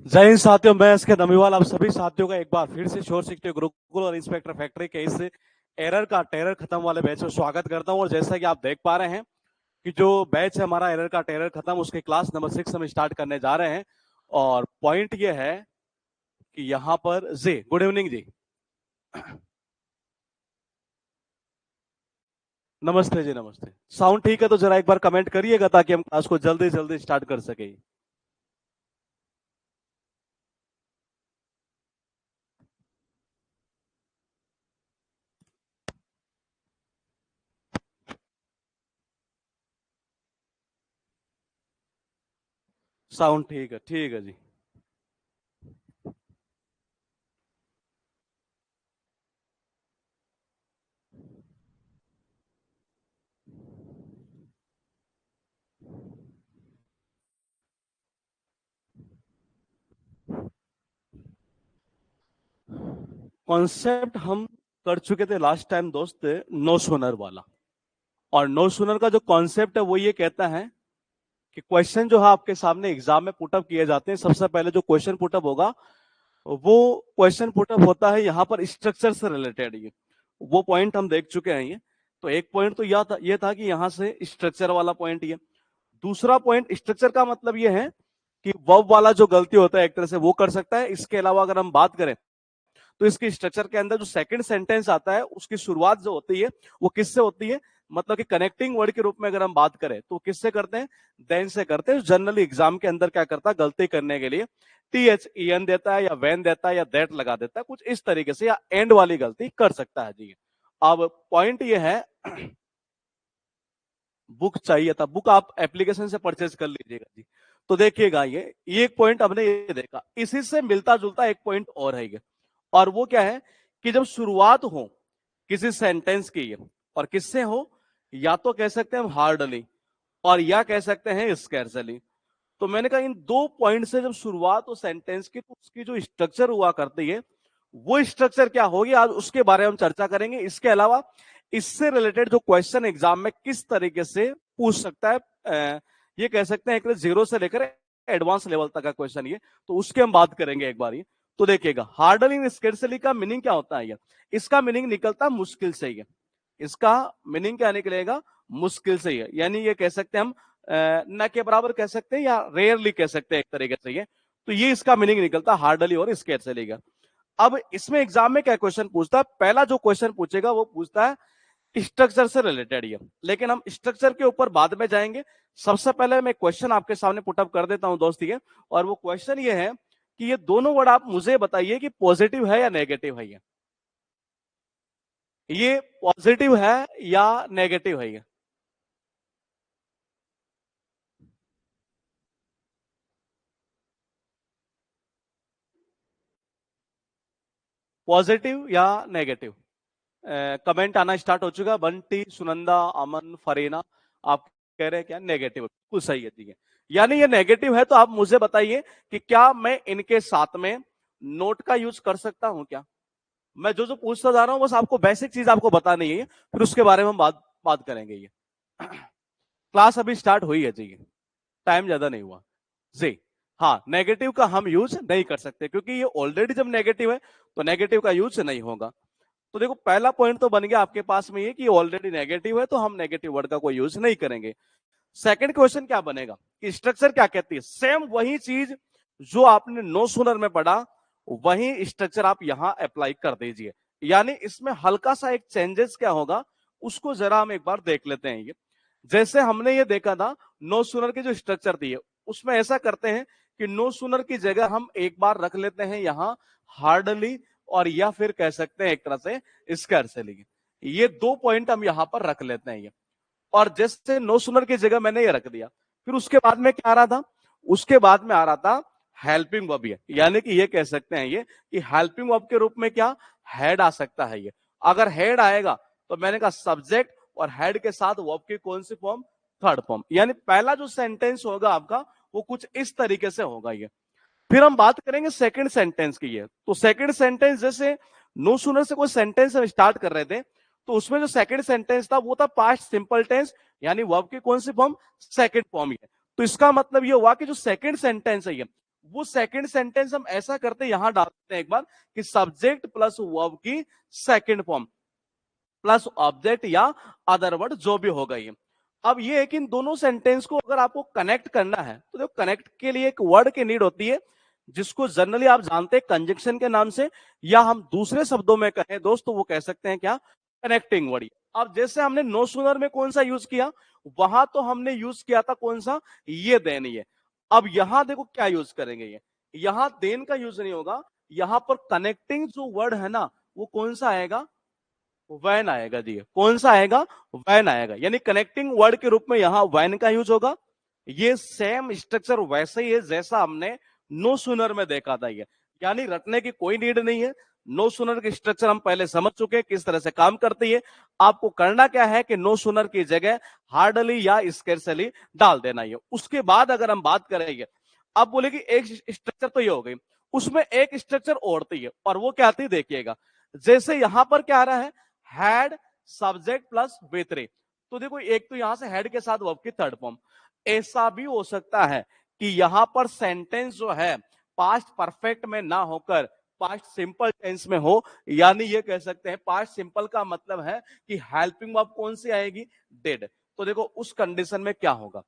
जय हिंद साथियों, मैं इसके नमीवाल आप सभी साथियों का एक बार फिर से श्योर सीखते गुरुकुल और इंस्पेक्टर फैक्ट्री के इस एरर का टेरर खत्म वाले बैच में स्वागत करता हूं। और जैसा कि आप देख पा रहे हैं कि जो बैच है हमारा एरर का टेरर खत्म, उसके क्लास नंबर 6 हम स्टार्ट करने जा रहे हैं। और पॉइंट ये है कि यहाँ पर जी गुड इवनिंग जी, नमस्ते जी, नमस्ते। साउंड ठीक है तो जरा एक बार कमेंट करिएगा ताकि हम क्लास को जल्दी जल्दी स्टार्ट कर सके। साउंड ठीक है जी। कॉन्सेप्ट हम कर चुके थे लास्ट टाइम दोस्त, नो सुनर वाला। और नो सुनर का जो कॉन्सेप्ट है वो ये कहता है कि क्वेश्चन जो है आपके सामने एग्जाम में पुटअप किए जाते हैं। सबसे पहले जो क्वेश्चन पुटअप होगा वो क्वेश्चन पुटअप होता है यहाँ पर स्ट्रक्चर से रिलेटेड। ये वो पॉइंट हम देख चुके हैं। ये तो एक पॉइंट तो ये था कि यहाँ से स्ट्रक्चर वाला पॉइंट। ये दूसरा पॉइंट, स्ट्रक्चर का मतलब ये है कि वर्ब वाला जो गलती होता है एक तरह से वो कर सकता है। इसके अलावा अगर हम बात करें तो इसकी स्ट्रक्चर के अंदर जो सेकंड सेंटेंस आता है उसकी शुरुआत जो होती है वो किससे होती है, मतलब कि कनेक्टिंग वर्ड के रूप में अगर हम बात करें तो किससे करते हैं, देन से करते हैं। जनरली एग्जाम के अंदर क्या करता है, गलती करने के लिए टीएच एन देता है या वैन देता है या दैट लगा देता है, कुछ इस तरीके से, या एंड वाली गलती कर सकता है जी। अब पॉइंट ये है, बुक चाहिए था, बुक आप एप्लीकेशन से परचेज कर लीजिएगा जी। तो देखिएगा ये एक पॉइंट हमने ये देखा, इसी से मिलता जुलता एक पॉइंट और है ये। और वो क्या है कि जब शुरुआत हो किसी सेंटेंस की और किससे हो, या तो कह सकते हैं हम हार्डली और या कह सकते हैं स्कैर्सली। तो मैंने कहा इन दो पॉइंट से जब शुरुआत हो सेंटेंस की तो उसकी जो स्ट्रक्चर हुआ करती है वो स्ट्रक्चर क्या होगी, आज उसके बारे में हम चर्चा करेंगे। इसके अलावा इससे रिलेटेड जो क्वेश्चन एग्जाम में किस तरीके से पूछ सकता है, ये कह सकते हैं एक जीरो से लेकर एडवांस लेवल तक का क्वेश्चन ये, तो उसके हम बात करेंगे एक बार। ये तो देखिएगा हार्डली स्केर्सली का मीनिंग क्या होता है। ये इसका मीनिंग निकलता है मुश्किल से ही। इसका मीनिंग क्या निकलेगा, मुश्किल से ही है। यानी ये कह सकते हैं हम न के बराबर कह सकते हैं या रेयरली कह सकते हैं एक तरीके से। ये तो ये इसका मीनिंग निकलता है हार्डली और स्केर्सली का। अब इसमें एग्जाम में क्या क्वेश्चन पूछता है, पहला जो क्वेश्चन पूछेगा वो पूछता है स्ट्रक्चर से रिलेटेड। ये लेकिन हम स्ट्रक्चर के ऊपर बाद में जाएंगे। सबसे पहले मैं क्वेश्चन आपके सामने पुटअप कर देता हूं दोस्त ये। और वो क्वेश्चन ये है कि ये दोनों वर्ड आप मुझे बताइए कि पॉजिटिव है या नेगेटिव है। ये पॉजिटिव है या नेगेटिव है। ये पॉजिटिव या नेगेटिव, कमेंट आना स्टार्ट हो चुका। बंटी, सुनंदा, अमन, फरीना, आप कह रहे हैं क्या नेगेटिव, बिल्कुल सही है ठीक है। यानी ये नेगेटिव है तो आप मुझे बताइए कि क्या मैं इनके साथ में नोट का यूज कर सकता हूं क्या। मैं जो जो पूछता जा रहा हूं बस आपको बेसिक चीज आपको बतानी है, फिर उसके बारे में हम बात करेंगे। ये क्लास अभी स्टार्ट हुई है जी, टाइम ज्यादा नहीं हुआ जी। हाँ, नेगेटिव का हम यूज नहीं कर सकते क्योंकि ये ऑलरेडी जब नेगेटिव है तो नेगेटिव का यूज नहीं होगा। तो देखो पहला पॉइंट तो बन गया आपके पास में ये कि ऑलरेडी नेगेटिव है तो हम नेगेटिव वर्ड का कोई यूज नहीं करेंगे। सेकंड क्वेश्चन क्या बनेगा कि स्ट्रक्चर क्या कहती है, सेम वही चीज जो आपने नो सुनर में पढ़ा वही स्ट्रक्चर आप यहां अप्लाई कर दीजिए। यानी इसमें हल्का सा एक चेंजेस क्या होगा उसको जरा हम एक बार देख लेते हैं। ये जैसे हमने ये देखा था नो सुनर की जो स्ट्रक्चर थी उसमें ऐसा करते हैं कि नो सुनर की जगह हम एक बार रख लेते हैं यहां हार्डली, और या फिर कह सकते हैं एक तरह से स्कैर्सली। ये दो पॉइंट हम यहां पर रख लेते हैं। ये और जैसे नो सुनर की जगह मैंने ये रख दिया, फिर उसके बाद में क्या आ रहा था, उसके बाद में आ रहा था हेल्पिंग वर्ब। यानी कि ये कह सकते हैं ये कि हेल्पिंग वर्ब के रूप में क्या हेड आ सकता है। ये अगर हेड आएगा तो मैंने कहा सब्जेक्ट और हेड के साथ वर्ब की कौन सी फॉर्म, थर्ड फॉर्म। यानी पहला जो सेंटेंस होगा आपका वो कुछ इस तरीके से होगा। ये फिर हम बात करेंगे सेकंड सेंटेंस की। है तो सेकंड सेंटेंस जैसे नो सुनर से कोई सेंटेंस हम स्टार्ट कर रहे थे तो उसमें जो सेकंड सेंटेंस था वो था पास्ट सिंपल टेंस, यानी वर्ब की कौन सी फॉर्म, सेकंड फॉर्म। है तो इसका मतलब ये हुआ कि जो सेकंड सेंटेंस है ये वो सेकंड सेंटेंस हम ऐसा करते हैं, यहां डालते हैं एक बार कि सब्जेक्ट प्लस वर्ब की सेकंड फॉर्म प्लस ऑब्जेक्ट या अदर वर्ड जो भी होगा ये। अब ये है कि इन दोनों सेंटेंस को अगर आपको कनेक्ट करना है तो देखो कनेक्ट के लिए एक वर्ड की नीड होती है, जिसको जनरली आप जानते हैं कंजंक्शन के नाम से, या हम दूसरे शब्दों में कहें दोस्तों वो कह सकते हैं क्या, कनेक्टिंग वर्ड। अब जैसे हमने नो सूनर में कौन सा यूज किया, वहां तो हमने यूज किया था कौन सा, ये देन ये। अब यहां देखो क्या यूज करेंगे, ये यहां देन का यूज नहीं होगा, यहां पर कनेक्टिंग जो वर्ड है ना वो कौन सा आएगा, वैन आएगा जी। कौन सा आएगा, वैन आएगा, यानी कनेक्टिंग वर्ड के रूप में यहां वैन का यूज होगा। ये सेम स्ट्रक्चर वैसे ही है जैसा हमने नो सूनर में देखा था ये, यानी रटने की कोई नीड नहीं है। नो सूनर की स्ट्रक्चर हम पहले समझ चुके हैं किस तरह से काम करती है। आपको करना क्या है कि नो सूनर की जगह हार्डली या स्केर्सली डाल देना है। उसके बाद अगर हम बात करेंगे, अब बोले कि एक स्ट्रक्चर तो ये हो गई, उसमें एक स्ट्रक्चर और थी और वो क्या थी देखिएगा, जैसे यहां पर क्या आ रहा है, हैड सब्जेक्ट प्लस वेतरे। तो देखो एक तो यहां से हेड के साथ वर्ब की थर्ड फॉर्म। ऐसा भी हो सकता है कि यहां पर सेंटेंस जो है पास्ट परफेक्ट में ना होकर पास्ट सिंपल टेंस में हो, यानी ये कह सकते हैं पास्ट सिंपल का मतलब है कि हेल्पिंग वर्ब कौन सी आएगी, डिड। तो देखो उस कंडीशन में क्या होगा,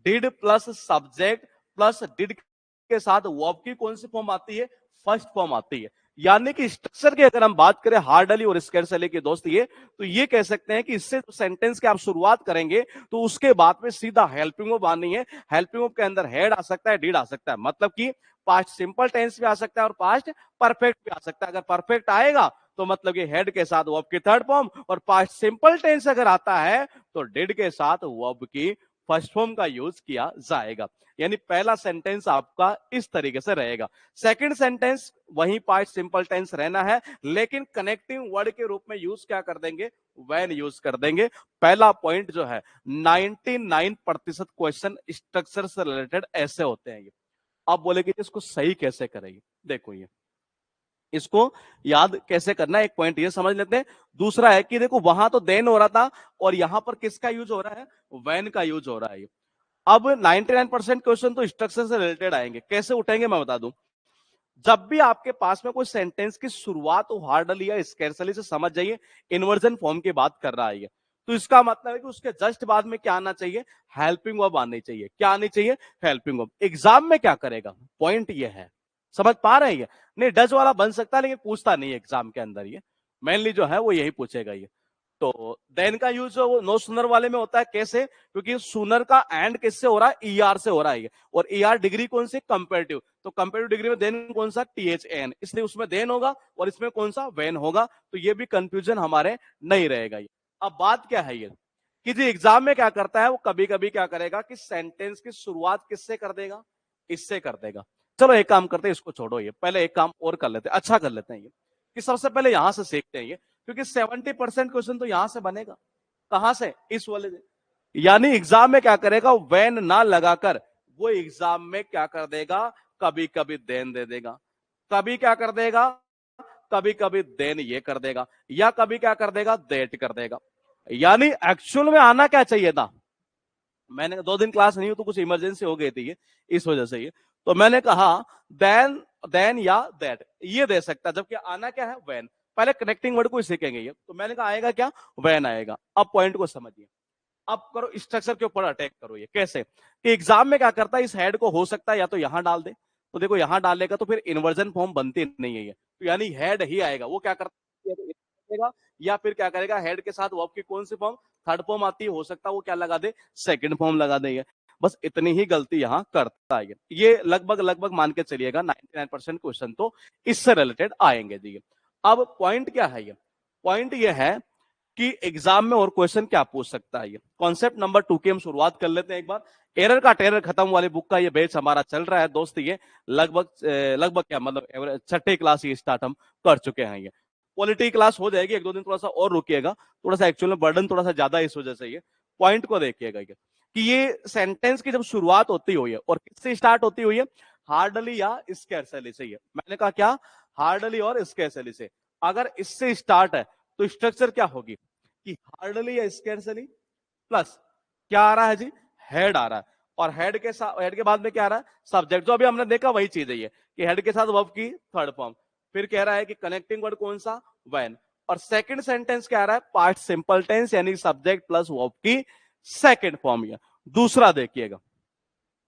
did plus subject plus did के साथ वर्ब की कौन सी फॉर्म आती है, फर्स्ट फॉर्म आती है। यानी कि स्ट्रक्चर की अगर हम बात करें हार्डली और स्केर्सली के दोस्त ये, तो ये कह सकते हैं कि इससे सेंटेंस की आप शुरुआत करेंगे तो उसके बाद में सीधा हेल्पिंग वर्ब आनी है। हेल्पिंग वर्ब के अंदर हेड आ सकता है, डिड आ सकता है, मतलब कि पास्ट सिंपल टेंस भी आ सकता है और पास्ट परफेक्ट भी आ सकता है। अगर परफेक्ट आएगा तो मतलब कि हेड के साथ वर्ब की थर्ड फॉर्म, और पास्ट सिंपल टेंस अगर आता है तो डिड के साथ वर्ब की फर्स्ट फॉर्म का यूज किया जाएगा। यानी पहला सेंटेंस आपका इस तरीके से रहेगा। सेकंड सेंटेंस वही पास्ट सिंपल टेंस रहना है, लेकिन कनेक्टिंग वर्ड के रूप में यूज क्या कर देंगे, व्हेन यूज कर देंगे। पहला पॉइंट जो है 99% क्वेश्चन स्ट्रक्चर से रिलेटेड ऐसे होते हैं। ये आप बोले कि इसको सही कैसे करेंगे, देखो ये इसको याद कैसे करना है, एक पॉइंट ये समझ लेते हैं। दूसरा है कि देखो वहां तो देन हो रहा था और यहां पर किसका यूज हो रहा है, व्हेन का यूज हो रहा है। अब 99% क्वेश्चन तो स्ट्रक्चर से रिलेटेड आएंगे, कैसे उठेंगे मैं बता दूं। जब भी आपके पास में कोई सेंटेंस की शुरुआत हो हार्डली या स्कैर्सली से, समझ जाइए इन्वर्जन फॉर्म की बात कर रहा है ये। तो इसका मतलब है कि उसके जस्ट बाद में क्या आना चाहिए, हेल्पिंग वर्ब आनी चाहिए। क्या आनी चाहिए, हेल्पिंग वर्ब। एग्जाम में क्या करेगा, पॉइंट ये है, समझ पा रहे हैं ये। नहीं डज वाला बन सकता है लेकिन पूछता नहीं एग्जाम के अंदर, ये मेनली जो है वो यही पूछेगा ये। तो देन का यूज वो नो सुनर वाले में होता है, कैसे, क्योंकि सुनर का एंड किससे हो रहा है, ईआर से हो रहा है, और ईआर डिग्री कौन सी, कंपेरेटिव। तो कंपेरेटिव डिग्री में देन कौन सा, THAN, इसलिए उसमें देन होगा और इसमें कौन सा, वेन होगा। तो ये भी कंफ्यूजन हमारे नहीं रहेगा ये। अब बात क्या है ये कि जी एग्जाम में क्या करता है, वो कभी कभी क्या करेगा कि सेंटेंस की शुरुआत किससे कर देगा, इससे कर देगा। चलो एक काम करते हैं, इसको छोड़ो, ये पहले एक काम और कर लेते हैं, अच्छा कर लेते हैं ये, कि सबसे पहले यहां से सीखते हैं ये, क्योंकि 70% क्वेश्चन तो यहां से बनेगा। कहां से, इस वाले से। यानी एग्जाम में क्या करेगा, वैन ना लगाकर वो एग्जाम में क्या कर देगा, कभी कभी देन दे देगा, कभी क्या कर देगा, कभी कभी देन ये कर देगा, या कभी क्या कर देगा, देट कर देगा। यानी एक्चुअल में आना क्या चाहिए था, मैंने 2 दिन क्लास नहीं हुई तो कुछ इमरजेंसी हो गई थी ये, इस वजह से ये, तो मैंने कहा देन, देन या दैट ये दे सकता, जबकि आना क्या है, वैन। पहले कनेक्टिंग वर्ड को सीखेंगे ये, तो मैंने कहा आएगा क्या, वैन आएगा। अब पॉइंट को समझिए, अब करो स्ट्रक्चर के ऊपर अटैक करो ये, कैसे कि एग्जाम में क्या करता है, इस हेड को हो सकता है या तो यहां डाल दे, तो देखो यहां डालेगा तो फिर इन्वर्जन फॉर्म बनती नहीं है ये, तो यानी हेड ही आएगा। वो क्या करता है, या फिर क्या करेगा, हेड के साथ वर्ब की कौन सी फॉर्म, थर्ड फॉर्म आती है, हो सकता है वो क्या लगा दे, सेकंड फॉर्म लगा दे। बस इतनी ही गलती यहां करता है ये, लगभग लगभग मान के चलिएगा 99% क्वेश्चन तो इससे रिलेटेड आएंगे जी। अब पॉइंट क्या है, ये पॉइंट ये है कि एग्जाम में और क्वेश्चन क्या पूछ सकता है। ये कॉन्सेप्ट नंबर 2 की हम शुरुआत कर लेते हैं एक बार। एरर का टेरर खत्म वाली बुक का ये बैच हमारा चल रहा है दोस्त, ये लगभग लगभग क्या मतलब छठी क्लास ये स्टार्ट हम कर चुके हैं। ये पॉलिटी क्लास हो जाएगी, 1-2 दिन थोड़ा सा और रुकिएगा, थोड़ा सा एक्चुअल में बर्डन थोड़ा सा ज्यादा इस वजह से। ये पॉइंट को देखिएगा कि ये सेंटेंस की जब शुरुआत होती हुई है और किससे स्टार्ट होती हुई है, हार्डली या स्कैर्सली से। मैंने कहा क्या, हार्डली और स्कैर्सली से। अगर इससे स्टार्ट है तो स्ट्रक्चर क्या होगी कि हार्डली या स्कैर्सली प्लस क्या आ रहा है जी, हेड आ रहा है। और हेड के साथ, हेड के बाद में क्या आ रहा है, सब्जेक्ट। जो अभी हमने देखा वही चीज है ये, कि हेड के साथ वर्ब की थर्ड फॉर्म। फिर कह रहा है कि कनेक्टिंग वर्ड कौन सा, व्हेन। और सेकंड सेंटेंस क्या आ रहा है, पास्ट सिंपल टेंस, यानी सब्जेक्ट प्लस वर्ब की सेकंड फॉर्म। ये दूसरा देखिएगा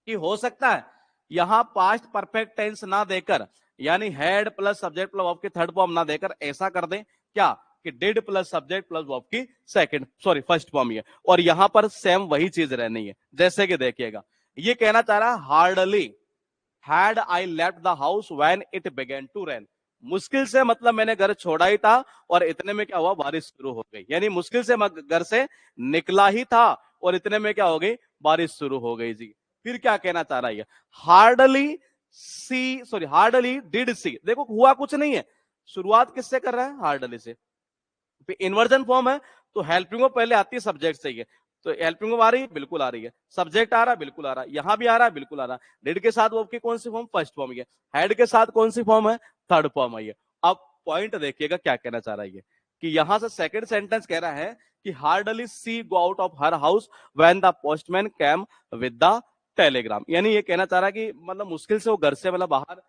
कि हो सकता है यहां पास्ट परफेक्ट टेंस ना देकर, यानी head plus subject plus verb की थर्ड फॉर्म ना देकर ऐसा कर दें क्या, कि did plus subject plus verb की सेकंड, सॉरी फर्स्ट फॉर्म है। और यहां पर सेम वही चीज रहनी है। जैसे कि देखिएगा, ये कहना चाह रहा है hardly had I left the house when it began to rain. मुश्किल से मतलब मैंने घर छोड़ा ही था और इतने में क्या हुआ, बारिश शुरू हो गई। यानी मुश्किल से मैं घर से निकला ही था और इतने में क्या हो गई, बारिश शुरू हो गई जी। फिर क्या कहना चाह रहा है, hardly see, sorry hardly did see. देखो हुआ कुछ नहीं है, शुरुआत किससे कर रहा है, हार्डली से। इन्वर्जन फॉर्म है तो हेल्पिंग पहले आती है सब्जेक्ट से ही है। तो हेल्पिंग आ रही है, बिल्कुल आ रही है। सब्जेक्ट आ रहा है, बिल्कुल आ रहा है। यहां भी आ रहा है, बिल्कुल आ रहा है। डिड के साथ वर्ब की कौन सी फॉर्म, फर्स्ट फॉर्म है। हेड के साथ कौन सी फॉर्म है, थर्ड फॉर्म है। अब पॉइंट देखिएगा क्या कहना चाह रहा है, कि यहां से सेकंड सेंटेंस कह रहा है कि hardly she go out of her house when the postman came with the telegram. यानी ये कहना चाह रहा है कि मतलब मुश्किल से वो घर से मतलब बाहर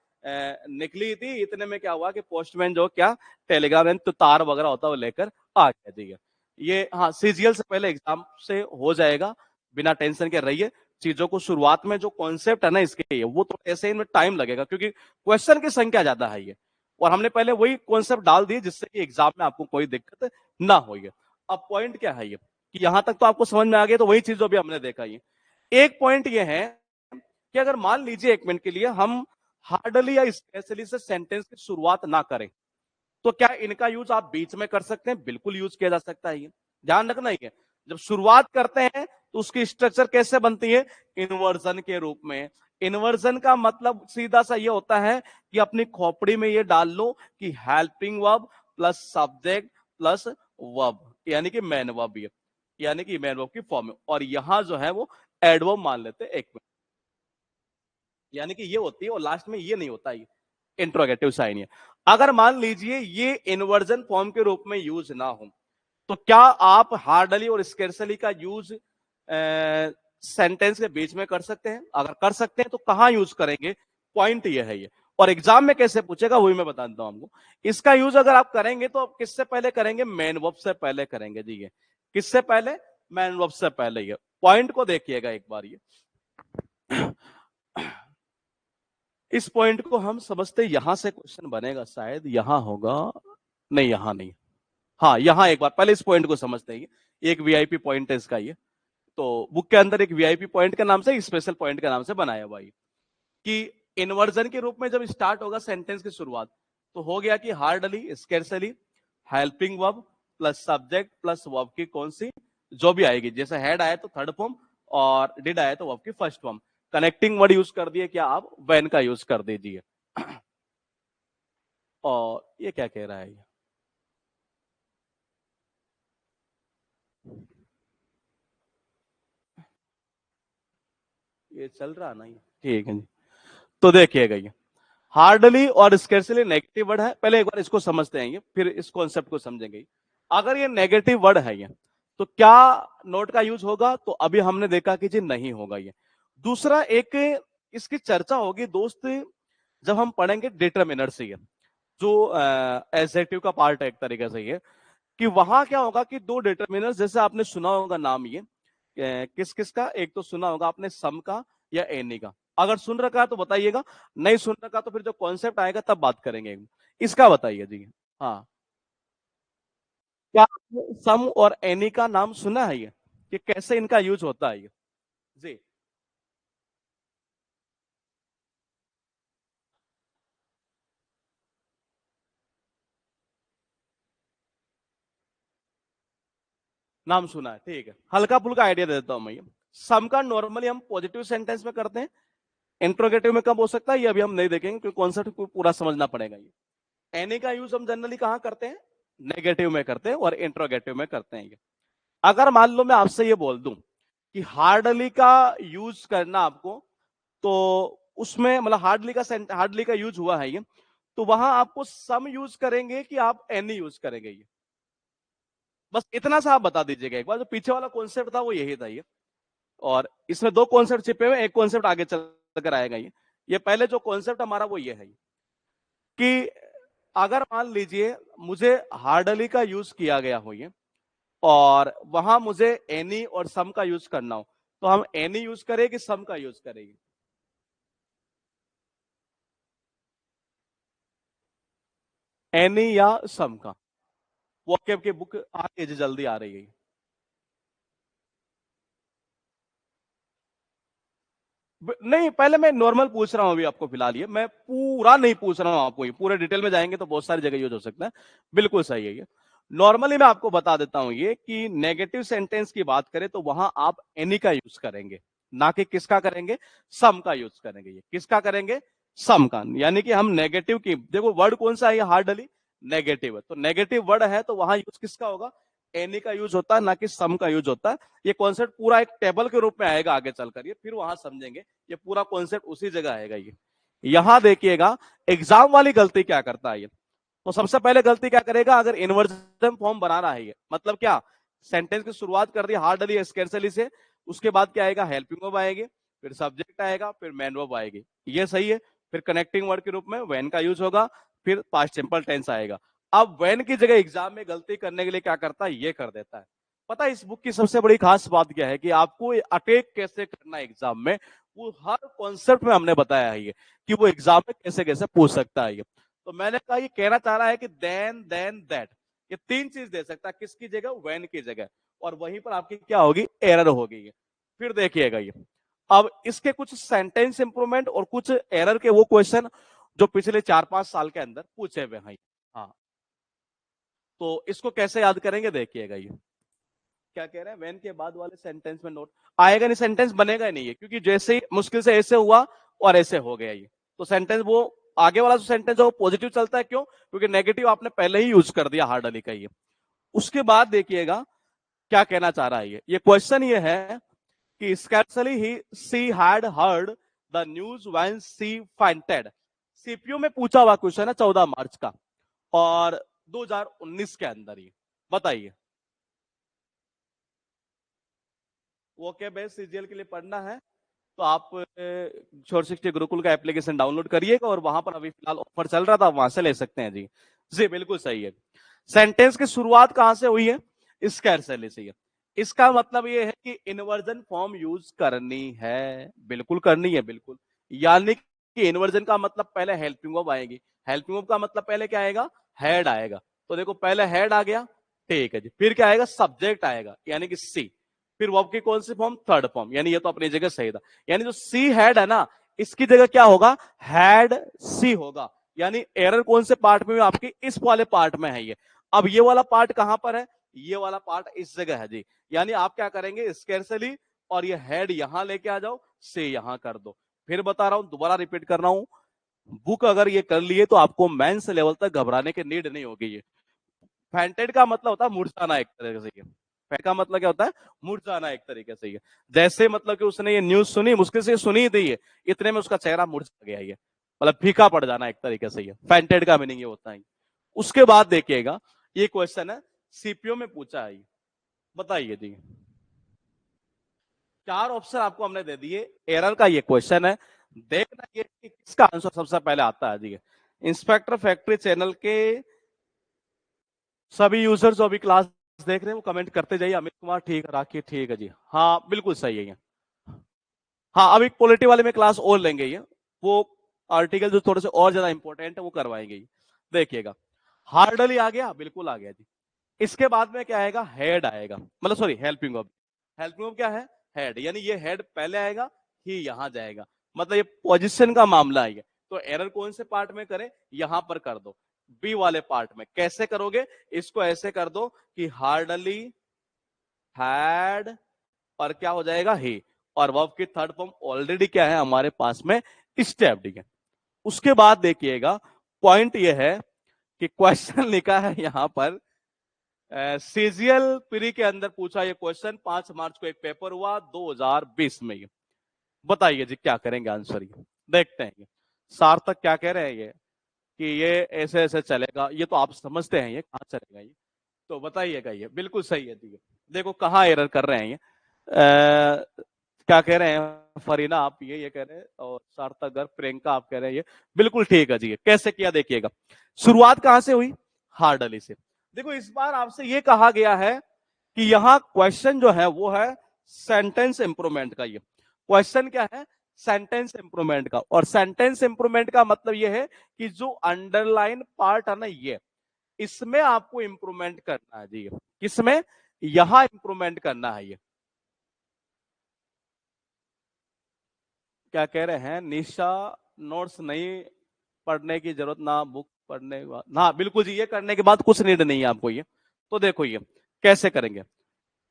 निकली थी, इतने में क्या हुआ कि पोस्टमैन जो क्या टेलीग्राम तो तार वगैरह होता है वो लेकर आ गया जी। ये हाँ सीजीएल से पहले एग्जाम से हो जाएगा, बिना टेंशन के रहिए। चीजों को शुरुआत में जो कॉन्सेप्ट है ना इसके, वो तो ऐसे इनमें टाइम लगेगा क्योंकि क्वेश्चन की संख्या ज्यादा है ये, और हमने पहले वही कॉन्सेप्ट डाल दिए जिससे कि एग्जाम में आपको कोई दिक्कत ना हो। अब पॉइंट क्या है ये, कि यहां तक तो आपको समझ में आ गया, तो वही चीज जो भी हमने देखा। ये एक पॉइंट ये है कि अगर मान लीजिए एक मिनट के लिए हम हार्डली या स्पेशली से सेंटेंस की शुरुआत ना करें, तो क्या इनका यूज आप बीच में कर सकते हैं, बिल्कुल यूज किया जा सकता है। ये ध्यान रखना ही है, जब शुरुआत करते हैं तो उसकी स्ट्रक्चर कैसे बनती है, इन्वर्जन के रूप में। इन्वर्जन का मतलब सीधा सा ये होता है कि अपनी खोपड़ी में ये डाल लो कि helping verb plus subject plus verb, यानी कि मैन वर्ब, यानी कि मैन वर्ब की फॉर्म है। और यहां जो है वो एडवर्ब मान लेते हैं एक में, यानी कि ये होती है और लास्ट में ये नहीं होता है, इंट्रोगेटिव साइन है। अगर मान लीजिए ये इन्वर्जन फॉर्म के रूप में यूज ना हो, तो क्या आप हार्डली और स्केर्सली का यूज सेंटेंस के बीच में कर सकते हैं? अगर कर सकते हैं तो कहां यूज करेंगे, पॉइंट ये है ये। और एग्जाम में कैसे पूछेगा वही मैं बता देता हूं आपको। इसका यूज अगर आप करेंगे तो आप किससे पहले करेंगे, मेन वर्ब से पहले करेंगे जी। ये किससे पहले, मेन वर्ब से पहले। ये पॉइंट को देखिएगा एक बार। ये इस पॉइंट को हम समझते, यहां से क्वेश्चन बनेगा शायद, यहां होगा, नहीं यहां नहीं, हाँ यहां एक बार पहले इस पॉइंट को समझते हैं। एक वीआईपी पॉइंट है इसका ये, तो बुक के अंदर एक वीआईपी पॉइंट के नाम से, स्पेशल पॉइंट के नाम से बनाया हुआ है कि इन्वर्जन के रूप में जब स्टार्ट होगा सेंटेंस की शुरुआत, तो हो गया कि hardly, scarcely, helping verb plus subject plus verb की कौन सी जो भी आएगी। जैसे हेड आए तो थर्ड फॉर्म और डिड आए तो वर्ब की first form. Connecting word use कर दिए क्या आप, व्हेन का यूज कर दीजिए। और ये क्या कह रहा है ये चल रहा नहीं, ठीक है जी। तो देखिएगा ये हार्डली और स्केर्सली नेगेटिव वर्ड है, पहले एक बार इसको समझते हैं, फिर इस कॉन्सेप्ट को समझेंगे। अगर ये नेगेटिव वर्ड है ये, तो क्या नोट का यूज होगा, तो अभी हमने देखा कि जी नहीं होगा ये। दूसरा एक इसकी चर्चा होगी दोस्त जब हम पढ़ेंगे डिटरमिनर से, ये जो एडजेक्टिव का पार्ट है एक तरीके से, ये कि वहां क्या होगा कि दो डिटरमिनर, जैसे आपने सुना होगा नाम ये किस किस का, एक तो सुना होगा आपने सम का या एनी का। अगर सुन रखा है तो बताइएगा, नहीं सुन रखा तो फिर जो कॉन्सेप्ट आएगा तब बात करेंगे। इसका बताइए जी। हाँ, क्या आपने सम और एनी का नाम सुना है ये, कि कैसे इनका यूज होता है ये जी। नाम सुना है, ठीक है, हल्का फुल्का आइडिया दे देता हूं मैं। ये सम का नॉर्मली हम पॉजिटिव सेंटेंस में करते हैं, इंट्रोगेटिव में कब हो सकता है ये अभी हम नहीं देखेंगे क्योंकि कॉन्सेप्ट को पूरा समझना पड़ेगा। ये एनी का यूज हम जनरली कहां करते हैं, नेगेटिव में करते हैं और इंट्रोगेटिव में करते हैं। ये अगर मान लो मैं आपसे ये बोल दूं कि हार्डली का यूज करना आपको, तो उसमें मतलब हार्डली का यूज हुआ है ये, तो वहां आपको सम यूज करेंगे कि आप एनी यूज करेंगे ये, बस इतना सा आप बता दीजिएगा एक बार। जो पीछे वाला कॉन्सेप्ट था वो यही था ये। और इसमें दो कॉन्सेप्ट छिपे हुए, एक कॉन्सेप्ट आगे चल कर आएगा। ये पहले जो कॉन्सेप्ट हमारा वो ये है कि अगर मान लीजिए मुझे हार्डली का यूज किया गया हो ये, और वहां मुझे एनी और सम का यूज करना हो, तो हम एनी यूज करें कि सम का यूज करेंगे? एनी या सम का? वो आपकी बुक आ रही है, जल्दी आ रही है। नहीं, पहले मैं नॉर्मल पूछ रहा हूं अभी आपको फिलहाल, ये मैं पूरा नहीं पूछ रहा हूं आपको, ये पूरे डिटेल में जाएंगे तो बहुत सारी जगह यूज हो सकता है। बिल्कुल सही है ये। नॉर्मली मैं आपको बता देता हूं ये कि नेगेटिव सेंटेंस की बात करें तो वहां आप एनी का यूज करेंगे, ना कि किसका करेंगे, सम का यूज करेंगे। ये किसका करेंगे? सम का। यानी कि हम नेगेटिव की, देखो वर्ड कौन सा है ये, हार्डली नेगेटिव है, तो नेगेटिव वर्ड है तो वहां यूज किसका होगा? एनी का यूज होता है, ना कि सम का यूज होता है। ये कॉन्सेप्ट पूरा एक टेबल के रूप में आएगा आगे चलकर, ये फिर वहां समझेंगे। ये पूरा कॉन्सेप्ट उसी जगह आएगा ये। यहां देखिएगा एग्जाम वाली गलती क्या करता है ये। तो सबसे पहले गलती क्या करेगा, अगर इन्वर्जन फॉर्म बना रहा है ये, मतलब क्या, सेंटेंस की शुरुआत कर दी हार्डली स्कैर्सली से, उसके बाद क्या आएगा, हेल्पिंग वर्ब आएगी, फिर सब्जेक्ट आएगा, फिर मेन वर्ब आएगी, ये सही है। फिर कनेक्टिंग वर्ड के रूप में व्हेन का यूज होगा, फिर पास्ट सिंपल टेंस आएगा। अब व्हेन की जगह एग्जाम में गलती करने के लिए क्या करता है, ये कर देता है। पता है इस बुक की सबसे बड़ी खास बात क्या है कि आपको अटैक कैसे करना है एग्जाम में, वो हर कॉन्सेप्ट में हमने बताया है ये, कि वो एग्जाम में कैसे कैसे पूछ सकता है ये। तो मैंने कहा ये कहना चाह रहा है कि देन दैट, ये तीन चीज दे सकता है, किसकी जगह, व्हेन की जगह, और वहीं पर आपकी क्या होगी, एरर होगी ये। फिर देखिएगा ये, अब इसके कुछ सेंटेंस इंप्रूवमेंट और कुछ एरर के वो क्वेश्चन जो पिछले 4-5 साल के अंदर पूछे हुए हैं। हाँ, तो इसको कैसे याद करेंगे, देखिएगा ये क्या कह रहे हैं, वेन के बाद वाले सेंटेंस में नोट आएगा नहीं, सेंटेंस बनेगा ही नहीं है, क्योंकि जैसे ही मुश्किल से ऐसे हुआ और ऐसे हो गया ये, तो सेंटेंस वो आगे वाला जो सेंटेंस है वो पॉजिटिव चलता है, क्यों, क्योंकि नेगेटिव आपने पहले ही यूज कर दिया हार्डली का ये। उसके बाद देखिएगा क्या कहना चाह रहा है ये क्वेश्चन ये है कि scarcely he she had heard the news when she fainted। CPU में पूछा हुआ क्वेश्चन है 14 मार्च का, और 2019 के अंदर ये, बताइए। वो क्या बेस सीजीएल के लिए पढ़ना है तो आप श्योर 60 गुरुकुल का एप्लीकेशन डाउनलोड करिएगा, और वहां पर अभी फिलहाल ऑफर चल रहा था, वहां से ले सकते हैं जी। जी बिल्कुल सही है। सेंटेंस की शुरुआत कहां से हुई है, स्कैर्सली से है। इसका मतलब ये है कि इन्वर्जन फॉर्म यूज करनी है, बिल्कुल करनी है, बिल्कुल। यानी कि इन्वर्जन का मतलब पहले हेल्पिंग वर्ब आएगी, हेल्पिंग वर्ब का मतलब पहले क्या आएगा, हेड आएगा। तो देखो पहले हेड आ गया, ठीक है जी, फिर क्या आएगा, सब्जेक्ट आएगा, यानी कि सी, फिर वर्ब की कौन सी फॉर्म, थर्ड फॉर्म, यानी ये तो अपनी जगह सही था। यानी जो सी हैड है ना, इसकी जगह क्या होगा, हैड सी होगा। यानी एरर कौन से पार्ट में, आपकी इस वाले पार्ट में है ये। अब ये वाला पार्ट कहां पर है, ये वाला पार्ट इस जगह है जी। यानी आप क्या करेंगे, स्कैर्सली और ये हेड यहां लेके आ जाओ, से यहां कर दो। फिर बता रहा हूं, दोबारा रिपीट कर रहा हूं, बुक अगर ये कर लिए तो आपको मेंस लेवल तक घबराने की नीड नहीं होगी ये। फेंटेड का मतलब होता है मुरझाना एक तरीके से ये। फेंट का मतलब क्या होता है, मुरझाना एक तरीके से ये। जैसे मतलब कि उसने ये न्यूज सुनी, मुश्किल से सुनी थी ये, इतने में उसका चेहरा मुरझा गया ये, मतलब फीका पड़ जाना एक तरीके से ये, फेंटेड का मीनिंग ये होता है। उसके बाद देखिएगा ये क्वेश्चन है, सीपीओ में पूछा है, बताइए जी। चार ऑप्शन आपको हमने दे दिए, एरर का ये क्वेश्चन है। देखना ये कि किसका आंसर सबसे पहले आता है जी। इंस्पेक्टर फैक्ट्री चैनल के सभी यूजर्स जो अभी क्लास देख रहे हैं वो कमेंट करते जाइए। अमित कुमार ठीक है, राखी ठीक है जी, हाँ बिल्कुल सही है ये। हाँ, अभी पॉलिटी वाले में क्लास और लेंगे ये, वो आर्टिकल जो थोड़े से और ज्यादा इंपॉर्टेंट है वो करवाएंगे ये। देखिएगा हार्डली आ गया, बिल्कुल आ गया जी। इसके बाद में क्या आएगा, हेड आएगा, मतलब sorry helping verb. Helping verb क्या है, हेड, यानी ये हेड पहले आएगा, ही यहां जाएगा, मतलब ये पोजीशन का मामला है ये। तो एरर कौन से पार्ट में करें, यहां पर कर दो, बी वाले पार्ट में। कैसे करोगे, इसको ऐसे कर दो कि हार्डली हैड, और क्या हो जाएगा, ही, और वर्ब की थर्ड फॉर्म ऑलरेडी क्या है हमारे पास में, स्टेप्ड है। उसके बाद देखिएगा पॉइंट ये है कि क्वेश्चन लिखा है यहां पर, सीजीएल प्री के अंदर पूछा ये क्वेश्चन, 5 मार्च को एक पेपर हुआ 2020 में ये। बताइए जी क्या करेंगे आंसर ये, देखते हैं ये सार्थक क्या कह रहे हैं ये, कि ये ऐसे ऐसे चलेगा, ये तो आप समझते हैं ये कहां चलेगा ये, तो बताइएगा ये बिल्कुल सही है जी। देखो कहां एरर कर रहे हैं ये, क्या कह रहे हैं फरीना, आप ये कह रहे हैं, और सार्थक गर्ग, प्रियंका आप कह रहे हैं ये बिल्कुल ठीक है जी। कैसे किया देखिएगा, शुरुआत कहां से हुई, हार्डली से। देखो इस बार आपसे ये कहा गया है कि यहां क्वेश्चन जो है वो है सेंटेंस इंप्रूवमेंट का। ये क्वेश्चन क्या है, सेंटेंस इंप्रूवमेंट का। और सेंटेंस इंप्रूवमेंट का मतलब ये है कि जो अंडरलाइन पार्ट है ना, ये इसमें आपको इंप्रूवमेंट करना है जी। किसमें, यहां इंप्रूवमेंट करना है। ये क्या कह रहे हैं निशा, नोट्स नहीं पढ़ने की जरूरत ना, बुक पढ़ने के बाद, हाँ बिल्कुल जी, ये करने के बाद कुछ नीड नहीं है आपको। ये तो देखो ये कैसे करेंगे,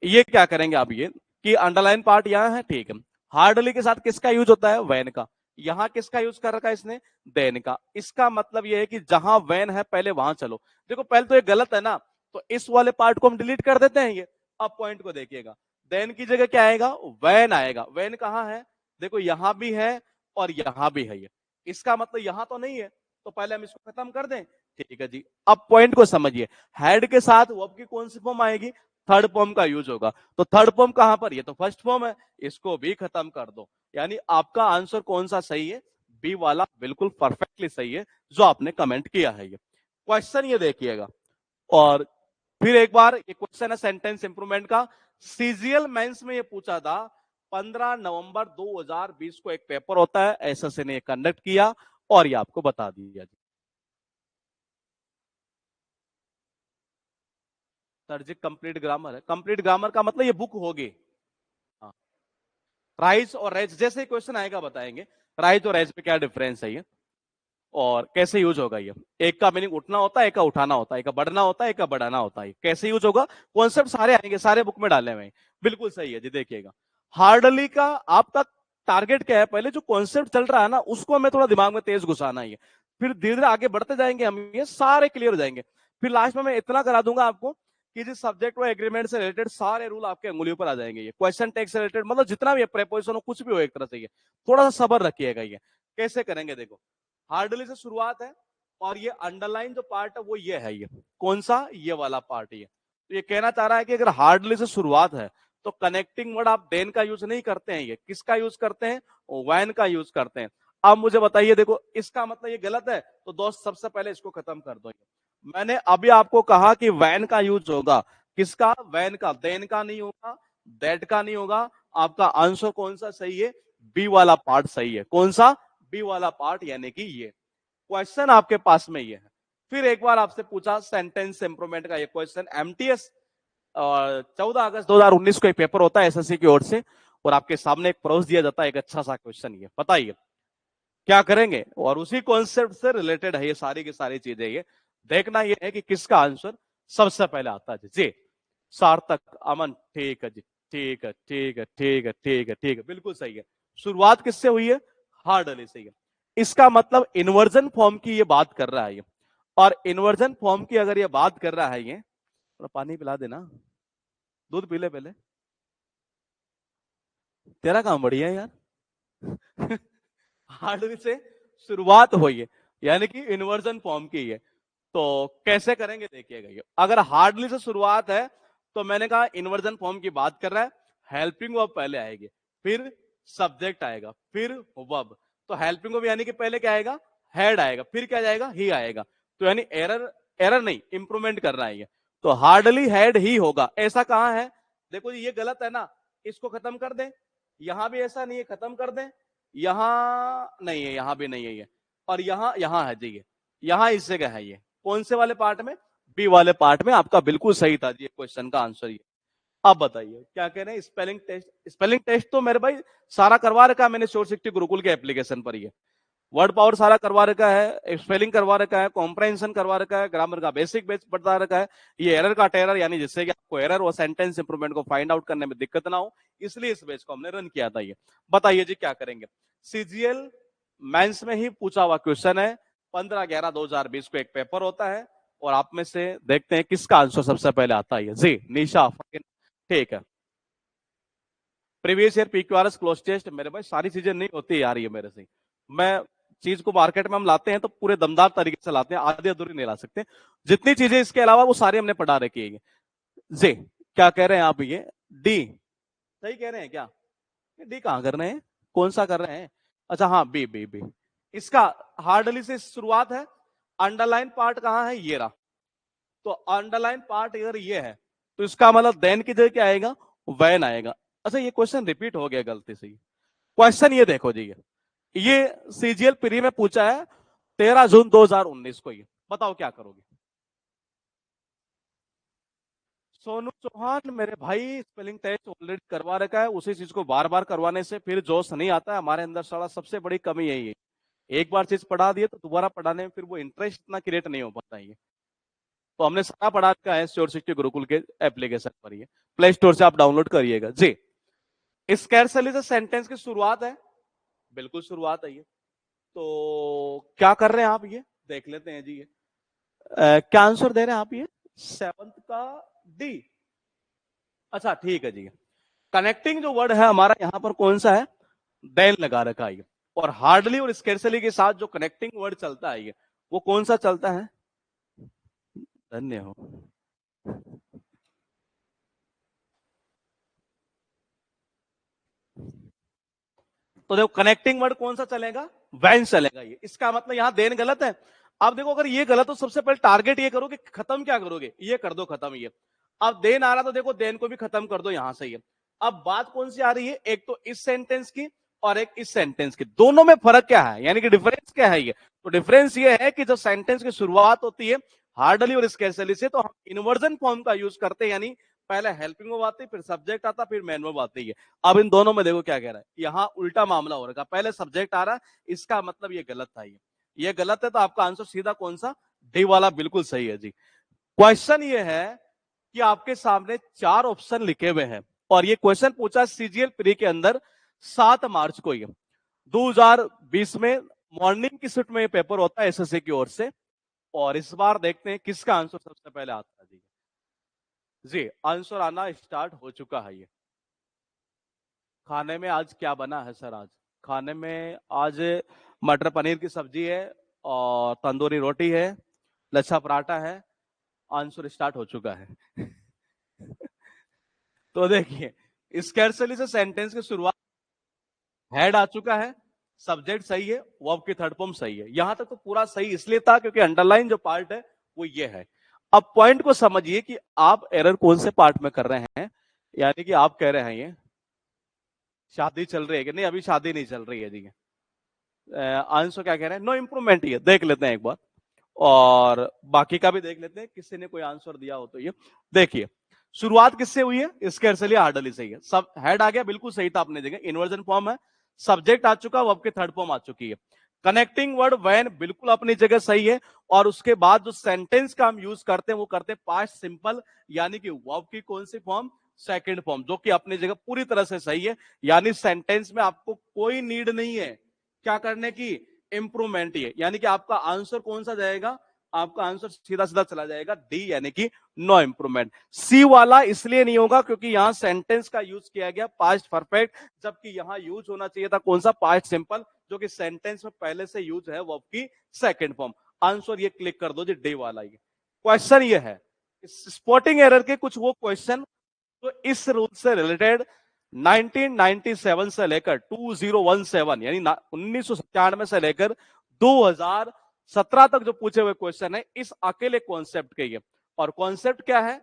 ये क्या करेंगे आप, ये कि अंडरलाइन पार्ट यहां है, ठीक है। हार्डली के साथ किसका यूज होता है, वैन का। यहां किसका यूज कर रखा है इसने, देन का। इसका मतलब ये है कि जहां वैन है पहले वहां चलो। देखो पहले तो ये गलत है ना, तो इस वाले पार्ट को हम डिलीट कर देते हैं ये। अब पॉइंट को देखिएगा, देन की जगह क्या आएगा, वैन आएगा। वैन कहां है, देखो यहां भी है और यहां भी है। ये इसका मतलब यहां तो नहीं है, तो पहले हम इसको खत्म कर दें, ठीक है जी। अब पॉइंट को समझिए, हेड के साथ वर्ब की कौन सी फॉर्म आएगी, थर्ड फॉर्म का यूज होगा। तो थर्ड फॉर्म कहां पर, ये तो फर्स्ट फॉर्म है, इसको भी खत्म कर दो। यानी आपका आंसर कौन सा सही है, बी वाला बिल्कुल परफेक्टली सही है जो आपने कमेंट किया है। ये क्वेश्चन ये देखिएगा, और फिर एक बार ये क्वेश्चन है सेंटेंस इंप्रूवमेंट का। सीजीएल मेंस में ये पूछा था, 15 नवंबर 2020 को एक पेपर होता है, एसएससी ने कंडक्ट किया और ये आपको बता दिया जी। सर जी कंप्लीट ग्रामर है, कंप्लीट ग्रामर का मतलब ये बुक होगी। हाँ, राइज और रेज जैसे क्वेश्चन आएगा बताएंगे, राइज और रेज में क्या डिफरेंस है ये, और कैसे यूज होगा ये। एक का मीनिंग उठना होता है, एक का उठाना होता है, एक का बढ़ना होता है, एक का बढ़ाना होता है। कैसे यूज होगा, कॉन्सेप्ट सारे आएंगे, सारे बुक में डाले हुए हैं। बिल्कुल सही है जी। देखिएगा हार्डली का आपका टारगेट क्या है, पहले जो कॉन्सेप्ट चल रहा है ना उसको हमें थोड़ा दिमाग में तेज घुसाना है। फिर धीरे धीरे आगे बढ़ते जाएंगे हम, ये सारे क्लियर हो जाएंगे। फिर लास्ट में मैं इतना करा दूंगा आपको कि जिस सब्जेक्ट और एग्रीमेंट से रिलेटेड सारे रूल आपके अंगुलियों पर आ जाएंगे। ये क्वेश्चन टेक्स्ट से रिलेटेड मतलब जितना भी है, प्रेपोजिशन हो कुछ भी हो, एक तरह से ये थोड़ा सा सबर रखिएगा। ये कैसे करेंगे देखो, हार्डली से शुरुआत है, और ये अंडरलाइन जो पार्ट है वो ये है, ये कौन सा, ये वाला पार्ट। ये तो ये कहना चाह रहा है कि अगर हार्डली से शुरुआत है तो कनेक्टिंग वर्ड आप देन का यूज नहीं करते हैं, ये किसका यूज करते हैं, वैन का यूज करते हैं। अब मुझे बताइए, देखो इसका मतलब ये गलत है, तो दोस्त सबसे पहले इसको खत्म कर दो। मैंने अभी आपको कहा कि वैन का यूज होगा, किसका, वैन का, देन का नहीं होगा, दैट का नहीं होगा। आपका आंसर कौन सा सही है, बी वाला पार्ट सही है। कौन सा, बी वाला पार्ट, यानी कि ये क्वेश्चन आपके पास में ये है। फिर एक बार आपसे पूछा सेंटेंस इंप्रूवमेंट का ये क्वेश्चन, एमटीएस 14 अगस्त 2019 को एक पेपर होता है एसएससी की ओर से, और आपके सामने एक प्रोज दिया जाता है, एक अच्छा सा क्वेश्चन। ये बताइए क्या करेंगे, और उसी कॉन्सेप्ट से रिलेटेड है ये सारी की सारी चीजें। ये देखना ये है कि किसका आंसर सबसे पहले आता है जी। सार्थक, अमन, ठीक है जी, ठीक है, ठीक है, ठीक है, ठीक है, ठीक है, बिल्कुल सही है। शुरुआत किससे हुई है, हार्डली से। इसका मतलब इन्वर्जन फॉर्म की ये बात कर रहा है ये, और इन्वर्जन फॉर्म की अगर ये बात कर रहा है ये, तो पानी पिला देना, दूध पी ले पहले, तेरा काम बढ़िया है यार। हार्डली से शुरुआत हुई है, यानी कि इन्वर्जन फॉर्म की है। तो कैसे करेंगे देखिएगा, ये अगर हार्डली से शुरुआत है तो मैंने कहा इन्वर्जन फॉर्म की बात कर रहा है, हेल्पिंग वर्ब पहले आएगी, फिर सब्जेक्ट आएगा, फिर वर्ब। तो हेल्पिंग वर्ब यानी कि पहले क्या आएगा, हेड आएगा, फिर क्या जाएगा, ही आएगा। तो यानी एरर, एरर नहीं, इंप्रूवमेंट करना है ये। तो हार्डली हेड ही होगा, ऐसा कहां है, देखो ये गलत है ना, इसको खत्म कर दें। यहां भी ऐसा नहीं है, खत्म कर दें। यहां नहीं है, यहां भी नहीं है ये, और यहां, यहां है जी ये, यहां इस जगह है ये। कौन से वाले पार्ट में, बी वाले पार्ट में। आपका बिल्कुल सही था जी क्वेश्चन का आंसर ये। अब बताइए क्या कह रहे हैं, स्पेलिंग टेस्ट। स्पेलिंग टेस्ट तो मेरे भाई सारा करवा रखा है मैंने श्योर सिक्सटी गुरुकुल के एप्लीकेशन पर। ये वर्ड पावर सारा करवा रखा है, स्पेलिंग करवा रखा है, कॉम्प्रहेंशन करवा रखा है, ग्रामर का बेसिक बेस बता रखा है। ये एरर का टेरर, यानी जिससे कि आपको एरर और सेंटेंस इंप्रूवमेंट को फाइंड आउट करने में दिक्कत ना हो, इसलिए इस बेस को हमने रन किया था। ये बताइए जी क्या करेंगे, सीजीएल मेंस में ही पूछा हुआ क्वेश्चन है, 15/11/2020 को एक पेपर होता है, और आप में से देखते हैं किसका आंसर सबसे पहले आता है जी। निशा, ठीक है। Previous year PQRS close test, मेरे भाई सारी चीजें नहीं होती यार ये मेरे से। मैं चीज को मार्केट में हम लाते हैं तो पूरे दमदार तरीके से लाते हैं, आधी अधूरी नहीं ला सकते। जितनी चीजें इसके अलावा वो सारी हमने पढ़ा रखी है। जी क्या कह रहे हैं आप, ये डी सही कह रहे हैं क्या, डी कहां कर रहे हैं, कौन सा कर रहे हैं? अच्छा हाँ, बी बी बी। इसका हार्डली से शुरुआत है, अंडरलाइन पार्ट कहां है, ये रहा। तो अंडरलाइन पार्ट अगर ये है तो इसका मतलब देन की जगह क्या आएगा, वैन आएगा। अच्छा ये क्वेश्चन रिपीट हो गया गलती से। क्वेश्चन ये देखो जी, ये सीजीएल प्री में पूछा है 13 जून 2019 को, ये बताओ क्या करोगे? सोनू चौहान मेरे भाई स्पेलिंग टेस्ट ऑलरेडी करवा रखा है, उसी चीज को बार बार करवाने से फिर जोश नहीं आता है हमारे अंदर। साला सबसे बड़ी कमी यही है, एक बार चीज पढ़ा दिए तो दोबारा पढ़ाने में फिर वो इंटरेस्ट इतना क्रिएट नहीं हो पाता है। तो हमने सारा पढ़ा रखा है श्योर सिटी गुरुकुल के एप्लीकेशन पर, ये प्ले स्टोर से आप डाउनलोड करिएगा जी। स्कैरसिटी से सेंटेंस की शुरुआत है, बिल्कुल शुरुआत है ये। तो क्या कर रहे हैं आप, ये देख लेते हैं जी। ये क्या आंसर दे रहे हैं आप, ये 7th का डी। अच्छा ठीक है जी। कनेक्टिंग जो वर्ड है हमारा यहां पर कौन सा है, देन लगा रखा है। और हार्डली और स्कैरसिटी के साथ जो कनेक्टिंग वर्ड चलता है ये, वो कौन सा चलता है? धन्य हो। तो देखो कनेक्टिंग वर्ड कौन सा चलेगा, वैन चलेगा। ये इसका मतलब यहां देन गलत है। अब देखो अगर ये गलत तो सबसे पहले टारगेट ये करो कि खत्म क्या करोगे, ये कर दो खत्म ये। अब देन आ रहा तो देखो देन को भी खत्म कर दो यहां से ये। अब बात कौन सी आ रही है, एक तो इस सेंटेंस की और एक इस सेंटेंस की, दोनों में फर्क क्या है, यानी कि डिफरेंस क्या है ये? तो डिफरेंस ये है कि जब सेंटेंस की शुरुआत होती है हार्डली और स्कैरसिटी से, तो हम इन्वर्जन फॉर्म का यूज करते हैं, यानी पहले हेल्पिंग वर्ब आती, फिर सब्जेक्ट आता, फिर मेन वर्ब आती है। अब इन दोनों में देखो क्या कह रहा है, यहां उल्टा मामला हो रहा है, पहले सब्जेक्ट आ रहा है, इसका मतलब ये गलत था। ये गलत है, तो आपका आंसर सीधा कौन सा, डी वाला बिल्कुल सही है जी। क्वेश्चन ये है कि आपके सामने 4 ऑप्शन लिखे हुए हैं और ये क्वेश्चन पूछा सीजीएल प्री के अंदर 7 मार्च को, ये 2020 में मॉर्निंग की शिफ्ट में ये पेपर होता है एसएससी की ओर से। और इस बार देखते हैं किसका आंसर सबसे पहले आता है जी। जी आंसर आना स्टार्ट हो चुका है। ये खाने में आज क्या बना है सर? आज खाने में आज मटर पनीर की सब्जी है और तंदूरी रोटी है, लच्छा पराठा है। आंसर स्टार्ट हो चुका है। तो देखिए स्कैरसिटी से सेंटेंस की शुरुआत, हेड आ चुका है, सब्जेक्ट सही है, वर्ब की थर्ड फॉर्म सही है। यहां तक तो पूरा सही इसलिए था क्योंकि अंडरलाइन जो पार्ट है वो ये है। अब पॉइंट को समझिए कि आप एरर कौन से पार्ट में कर रहे हैं। यानी कि आप कह रहे हैं ये शादी चल रही है कि नहीं, अभी शादी नहीं चल रही है जी। आंसर क्या कह रहे हैं, नो इम्प्रूवमेंट। ये देख लेते हैं एक बार और बाकी का भी देख लेते हैं किसी ने कोई आंसर दिया हो तो। ये देखिए शुरुआत किससे हुई है, स्कैरसिटी हार्डली से ही है। सब हेड आ गया, बिल्कुल सही था अपने जगह, इन्वर्जन फॉर्म है, सब्जेक्ट आ चुका, वर्ब की थर्ड फॉर्म आ चुकी है। कनेक्टिंग वर्ड वैन बिल्कुल अपनी जगह सही है। और उसके बाद जो सेंटेंस का हम यूज करते हैं वो करते हैं पास्ट सिंपल, यानी कि वर्ब की कौन सी फॉर्म, सेकंड फॉर्म, जो कि अपनी जगह पूरी तरह से सही है। यानी सेंटेंस में आपको कोई नीड नहीं है क्या करने की, इंप्रूवमेंट ही है। यानी कि आपका आंसर कौन सा जाएगा, आपका आंसर सीधा सीधा चला जाएगा डी, यानी कि नो इंप्रूवमेंट। सी वाला इसलिए नहीं होगा क्योंकि यहां सेंटेंस का यूज किया गया पास्ट परफेक्ट, जबकि यहां यूज होना चाहिए था कौन सा, पास्ट सिंपल, जो कि सेंटेंस में पहले से यूज है वर्ब की सेकंड फॉर्म। आंसर ये क्लिक कर दो जी, डी वाला। ये क्वेश्चन ये है स्पॉटिंग एरर के कुछ वो क्वेश्चन तो इस रूल से रिलेटेड 1997 से लेकर 2017 यानी 1997 से लेकर 2017 तक जो पूछे हुए क्वेश्चन है इस अकेले कॉन्सेप्ट के। ये और कॉन्सेप्ट क्या है,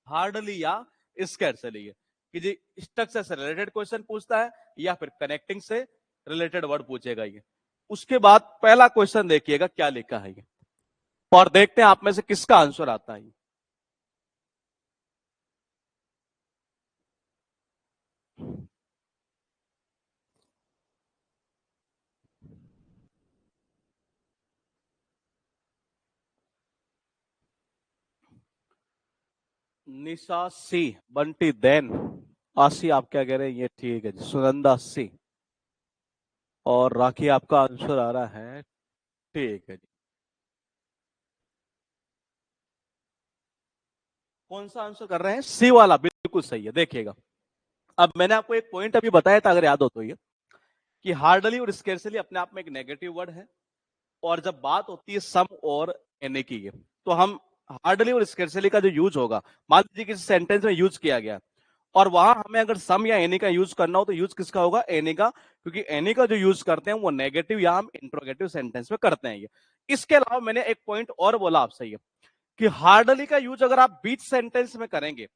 हार्डली या स्कैरसिटी है कि जी स्ट्रक्चर से रिलेटेड क्वेश्चन पूछता है या फिर कनेक्टिंग से रिलेटेड वर्ड पूछेगा ये। उसके बाद पहला क्वेश्चन देखिएगा क्या लिखा है ये और देखते हैं आप में से किसका आंसर आता है। निशा सी, बंटी देन, आशी आप क्या कह रहे हैं, ये ठीक है जी, सुनंदा सी और राखी आपका आंसर आ रहा है ठीक है जी। कौन सा आंसर कर रहे हैं, सी वाला बिल्कुल सही है। देखिएगा अब मैंने आपको एक पॉइंट अभी बताया था, अगर याद हो तो, ये कि हार्डली और स्केर्सली अपने आप में एक नेगेटिव वर्ड है और जब बात होती है सम और एने की तो हम हार्डली और स्केर्सली का जो यूज होगा, मान लीजिए किसी सेंटेंस में यूज किया गया और वहां हमें अगर सम या एनी का यूज करना हो तो यूज किसका होगा, एनी का, क्योंकि एनी का जो यूज करते हैं वो नेगेटिव या हम इंट्रोगेटिव सेंटेंस में करते हैं ये। इसके अलावा मैंने एक पॉइंट और बोला आपसे ये कि हार्डली का यूज अगर आप बीच सेंटेंस में करेंगे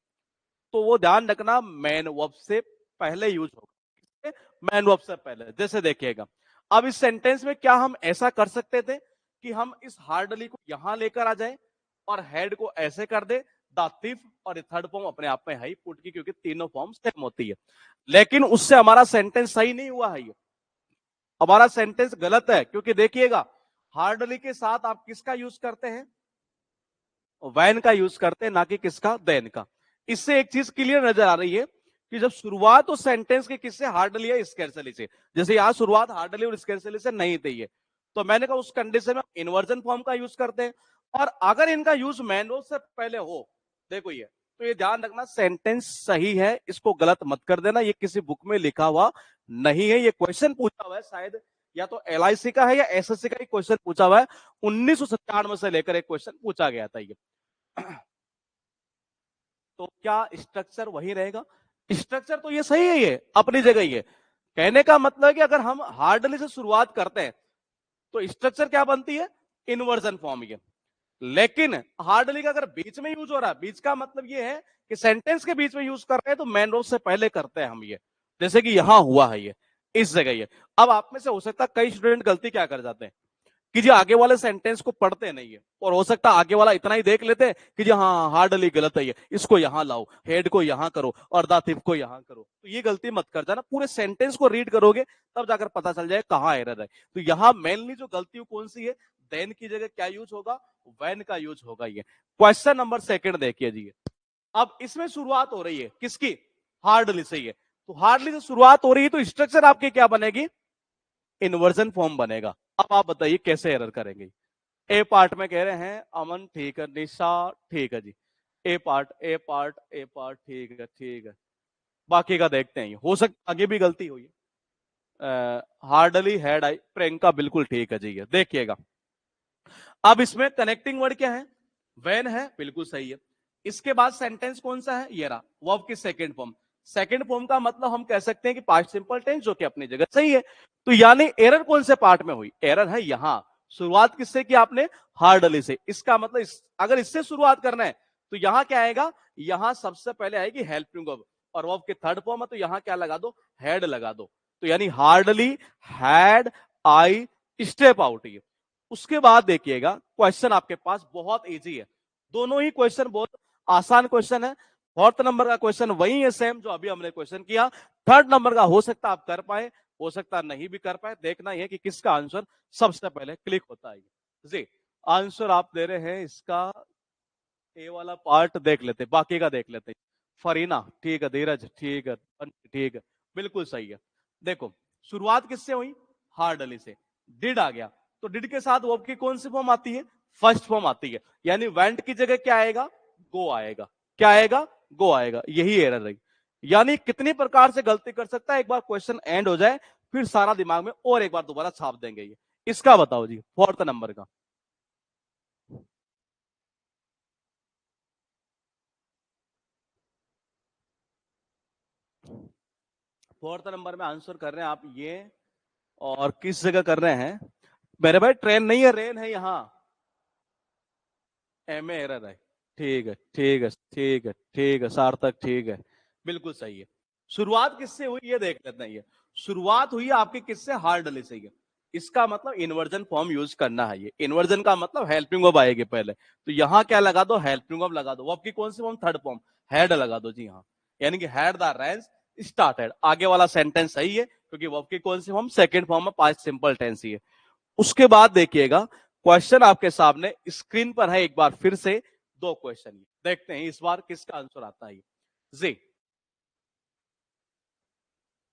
तो वो ध्यान रखना मैन वर्ब से पहले यूज होगा, मैन वर्ब से पहले। जैसे देखिएगा, अब इस सेंटेंस में क्या हम ऐसा कर सकते थे कि हम इस हार्डली को यहां लेकर आ जाए और हेड को ऐसे कर दे, द थिफ, और थर्ड फॉर्म अपने आप में है पुट की, क्योंकि तीनों फॉर्म सेम होती है। लेकिन उससे हमारा सेंटेंस सही नहीं हुआ है, ये हमारा सेंटेंस गलत है। क्योंकि देखिएगा, हार्डली के साथ आप किसका यूज करते हैं, वैन का यूज करते हैं, ना कि किसका, देन का। इससे एक चीज क्लियर नजर आ रही है कि जब शुरुआत उस सेंटेंस के किससे, हार्डली या स्कैर्सली से, जैसे यहां शुरुआत हार्डली और स्कैर्सली से नहीं थी ये, तो मैंने कहा उस कंडीशन में इन्वर्जन फॉर्म का यूज करते हैं। और अगर इनका यूज मैन वर्ब से पहले हो, देखो ये, तो ये ध्यान रखना सेंटेंस सही है, इसको गलत मत कर देना। ये किसी बुक में लिखा हुआ नहीं है, ये क्वेश्चन पूछा हुआ है शायद या तो LIC का है या SSC का ही क्वेश्चन पूछा हुआ है। 1997 से लेकर एक क्वेश्चन पूछा गया था ये। तो क्या स्ट्रक्चर वही रहेगा, स्ट्रक्चर तो ये सही है, ये अपनी जगह ही है। कहने का मतलब है कि अगर हम हार्डली से शुरुआत करते हैं तो स्ट्रक्चर क्या बनती है, इन्वर्जन फॉर्म ये। लेकिन हार्डली का अगर बीच में यूज हो रहा है, बीच का मतलब ये है कि सेंटेंस के बीच में यूज कर रहे हैं, तो मैन वर्ब से पहले करते हैं हम ये, जैसे कि यहां हुआ है ये, इस जगह ये। अब आप में से हो सकता है कई स्टूडेंट गलती क्या कर जाते हैं कि जी आगे वाले सेंटेंस को पढ़ते नहीं है, और हो सकता है आगे वाला इतना ही देख लेते हैं कि जी हाँ हार्डली गलत है ये, इसको यहां लाओ, हेड को यहां करो और द थिफ को यहां करो। तो ये गलती मत कर जाना, पूरे सेंटेंस को रीड करोगे तब जाकर पता चल जाए कहां एरर है। तो यहां मेनली जो गलती कौन सी है, देन की जगह क्या यूज होगा, वैन का यूज होगा ये। क्वेश्चन नंबर 2 देखिए जी। अब इसमें शुरुआत हो रही है किसकी, हार्डली से ही है। तो हार्डली से शुरुआत हो रही है तो स्ट्रक्चर आपकी क्या बनेगी, इन्वर्जन फॉर्म बनेगा। अब आप बताइए कैसे एरर करेंगे। ए पार्ट में कह रहे हैं अमन ठीक है, निशा ठीक है जी, A part A part A part ठीक है ठीक है, बाकी का देखते हैं। हो सकता आगे भी गलती हुई है। हार्डली हेड आई, प्रियंका बिल्कुल ठीक है जी, ये देखिएगा। अब इसमें कनेक्टिंग वर्ड क्या है, वेन है, बिल्कुल सही है। इसके बाद सेंटेंस कौन सा है, ये रहा, वर्ब की सेकंड फॉर्म। सेकंड फॉर्म का मतलब हम कह सकते हैं कि पास्ट सिंपल टेंस, जो कि अपनी जगह सही है। तो यानी एरर कौन से पार्ट में हुई, एरर है यहां। शुरुआत किससे की आपने, हार्डली से। इसका मतलब अगर इससे शुरुआत करना है तो यहां क्या आएगा, यहां सबसे पहले आएगी हेल्पिंग वर्ब, और वर्ब के थर्ड फॉर्म है तो यहां क्या लगा दो, हेड लगा दो। तो यानी hardly had I step out. ये उसके बाद देखिएगा क्वेश्चन आपके पास बहुत इजी है, दोनों ही क्वेश्चन बहुत आसान क्वेश्चन है। फोर्थ नंबर का क्वेश्चन वही है सेम जो अभी हमने क्वेश्चन किया। थर्ड नंबर का हो सकता आप कर पाए, हो सकता नहीं भी कर पाए, देखना यह कि किसका आंसर सबसे पहले क्लिक होता है जी। आंसर आप दे रहे हैं इसका, ए वाला पार्ट देख लेते, बाकी का देख लेते। फरीना ठीक है, धीरज ठीक है, ठीक है, बिल्कुल सही है। देखो शुरुआत किससे हुई, हार्डली से, डिड आ गया, तो डिड के साथ वर्ब की कौन सी फॉर्म आती है, फर्स्ट फॉर्म आती है। यानी वेंट की जगह क्या आएगा, गो आएगा, क्या आएगा, गो आएगा। यही एरर रही। यानी कितनी प्रकार से गलती कर सकता है, एक बार क्वेश्चन एंड हो जाए फिर सारा दिमाग में और एक बार दोबारा छाप देंगे ये। इसका बताओ जी, फोर्थ नंबर का। फोर्थ नंबर में आंसर कर रहे हैं आप ये, और किस जगह कर रहे हैं मेरे भाई, ट्रेन नहीं है, रेन है यहाँ, एम एरर है। ठीक है ठीक है ठीक है ठीक है, सार्थक ठीक है, बिल्कुल सही है। शुरुआत किससे हुई ये देख लेते हैं। ये शुरुआत हुई आपकी किससे, हार्डली से। ये इसका मतलब इन्वर्जन फॉर्म यूज करना है। ये इन्वर्जन का मतलब हेल्पिंग वर्ब आएगी पहले, तो यहां क्या लगा दो, हेल्पिंग वर्ब लगा दो। वर्ब की कौन सी फॉर्म, थर्ड फॉर्म, हेड लगा दो जी हाँ। यानी कि हैड द रैंस स्टार्टेड, आगे वाला सेंटेंस सही है क्योंकि वर्ब की कौन सी फॉर्म, सेकंड फॉर्म में पास्ट सिंपल टेंस ही है। उसके बाद देखिएगा क्वेश्चन आपके सामने स्क्रीन पर है, एक बार फिर से दो क्वेश्चन देखते हैं इस बार किसका आंसर आता है जी।